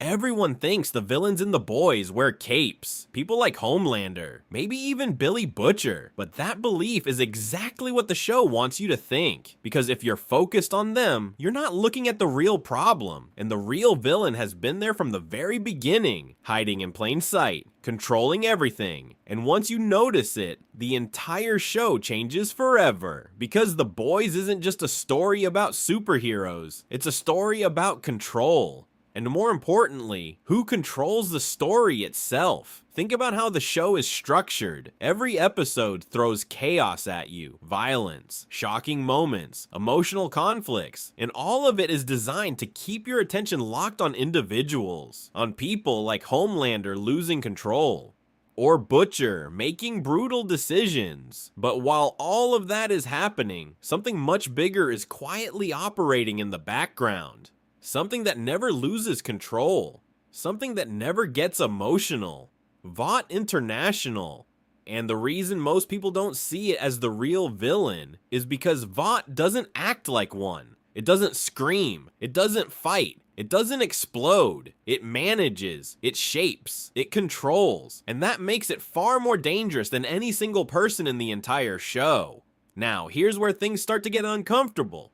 Everyone thinks the villains in The Boys wear capes, people like Homelander, maybe even Billy Butcher, but that belief is exactly what the show wants you to think, because if you're focused on them, you're not looking at the real problem, and the real villain has been there from the very beginning, hiding in plain sight, controlling everything, and once you notice it, the entire show changes forever, because The Boys isn't just a story about superheroes, it's a story about control. And more importantly, who controls the story itself? Think about how the show is structured. Every episode throws chaos at you, violence, shocking moments, emotional conflicts, and all of it is designed to keep your attention locked on individuals, on people like Homelander losing control, or Butcher making brutal decisions. But while all of that is happening, something much bigger is quietly operating in the background. Something that never loses control. Something that never gets emotional. Vought International. And the reason most people don't see it as the real villain is because Vought doesn't act like one. It doesn't scream. It doesn't fight. It doesn't explode. It manages. It shapes. It controls. And that makes it far more dangerous than any single person in the entire show. Now, here's where things start to get uncomfortable.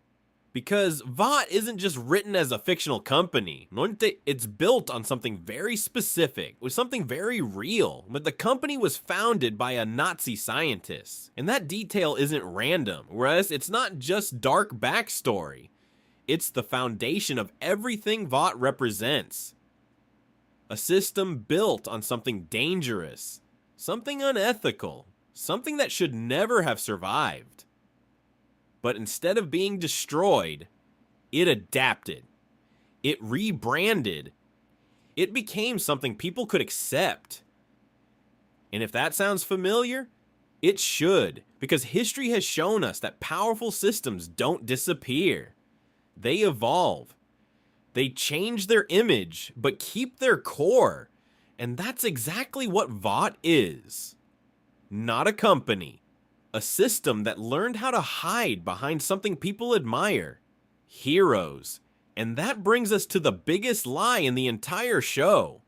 Because Vought isn't just written as a fictional company. It's built on something very specific, with something very real. But the company was founded by a Nazi scientist. And that detail isn't random, whereas it's not just dark backstory. It's the foundation of everything Vought represents. A system built on something dangerous, something unethical, something that should never have survived. But instead of being destroyed, it adapted. It rebranded. It became something people could accept. And if that sounds familiar, it should, because history has shown us that powerful systems don't disappear. They evolve. They change their image, but keep their core. And that's exactly what Vought is. Not a company. A system that learned how to hide behind something people admire. Heroes. And that brings us to the biggest lie in the entire show.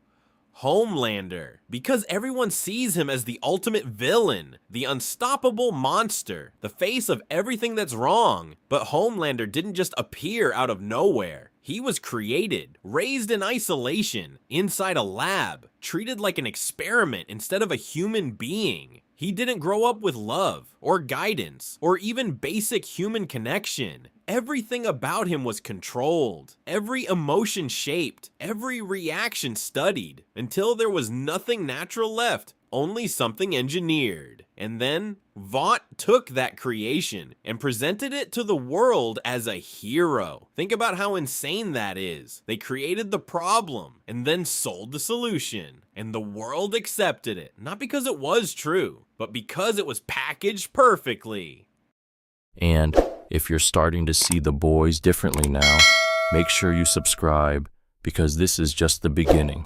Homelander. Because everyone sees him as the ultimate villain, the unstoppable monster, the face of everything that's wrong. But Homelander didn't just appear out of nowhere. He was created, raised in isolation, inside a lab, treated like an experiment instead of a human being. He didn't grow up with love, or guidance, or even basic human connection. Everything about him was controlled, every emotion shaped, every reaction studied, until there was nothing natural left, only something engineered. And then, Vought took that creation and presented it to the world as a hero. Think about how insane that is. They created the problem and then sold the solution. And the world accepted it, not because it was true, but because it was packaged perfectly. And if you're starting to see The Boys differently now, make sure you subscribe, because this is just the beginning.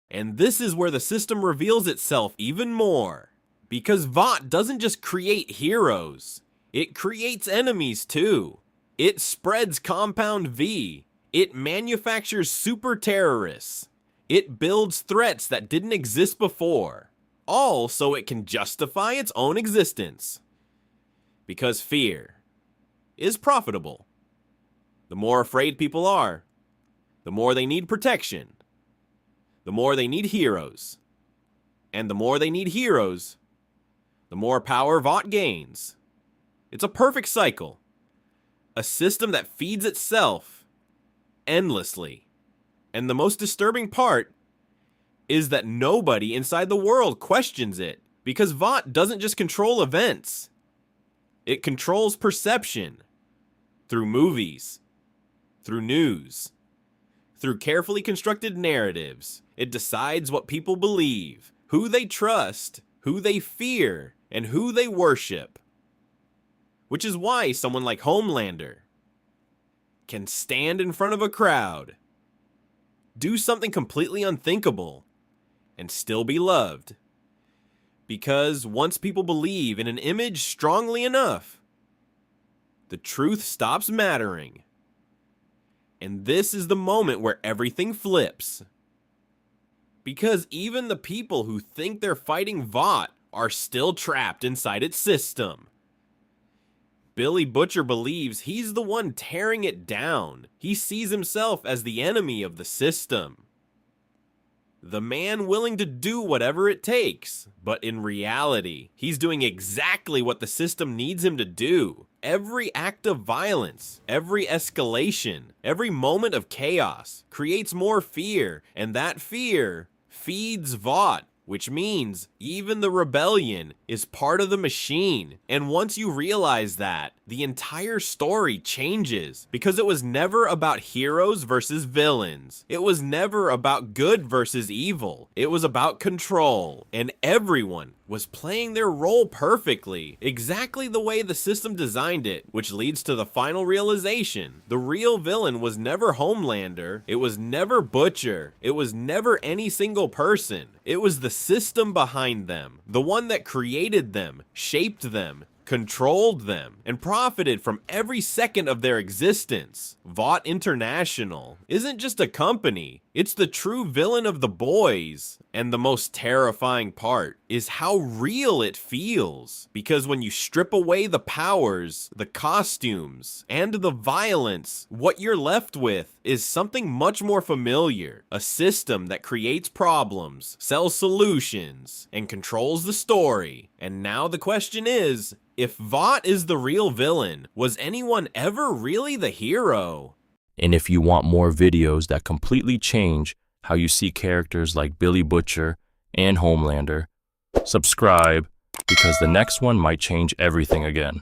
And this is where the system reveals itself even more. Because Vought doesn't just create heroes, it creates enemies too. It spreads Compound V. It manufactures super terrorists. It builds threats that didn't exist before. All so it can justify its own existence. Because fear is profitable. The more afraid people are, the more they need protection. The more they need heroes. And the more they need heroes, the more power Vought gains. It's a perfect cycle. A system that feeds itself endlessly. And the most disturbing part is that nobody inside the world questions it, because Vought doesn't just control events. It controls perception through movies, through news, through carefully constructed narratives. It decides what people believe, who they trust, who they fear, and who they worship. Which is why someone like Homelander can stand in front of a crowd, do something completely unthinkable, and still be loved. Because once people believe in an image strongly enough, the truth stops mattering. And this is the moment where everything flips. Because even the people who think they're fighting Vought are still trapped inside its system. Billy Butcher believes he's the one tearing it down. He sees himself as the enemy of the system. The man willing to do whatever it takes. But in reality, he's doing exactly what the system needs him to do. Every act of violence, every escalation, every moment of chaos creates more fear, and that fear feeds Vought, which means even the rebellion is part of the machine. And once you realize that, the entire story changes, because it was never about heroes versus villains. It was never about good versus evil. It was about control, and everyone was playing their role perfectly, exactly the way the system designed it, which leads to the final realization. The real villain was never Homelander, it was never Butcher, it was never any single person. It was the system behind them, the one that created them, shaped them, controlled them, and profited from every second of their existence. Vought International isn't just a company, it's the true villain of The Boys. And the most terrifying part is how real it feels. Because when you strip away the powers, the costumes, and the violence, what you're left with is something much more familiar. A system that creates problems, sells solutions, and controls the story. And now the question is, if Vought is the real villain, was anyone ever really the hero? And if you want more videos that completely change how you see characters like Billy Butcher and Homelander, subscribe, because the next one might change everything again.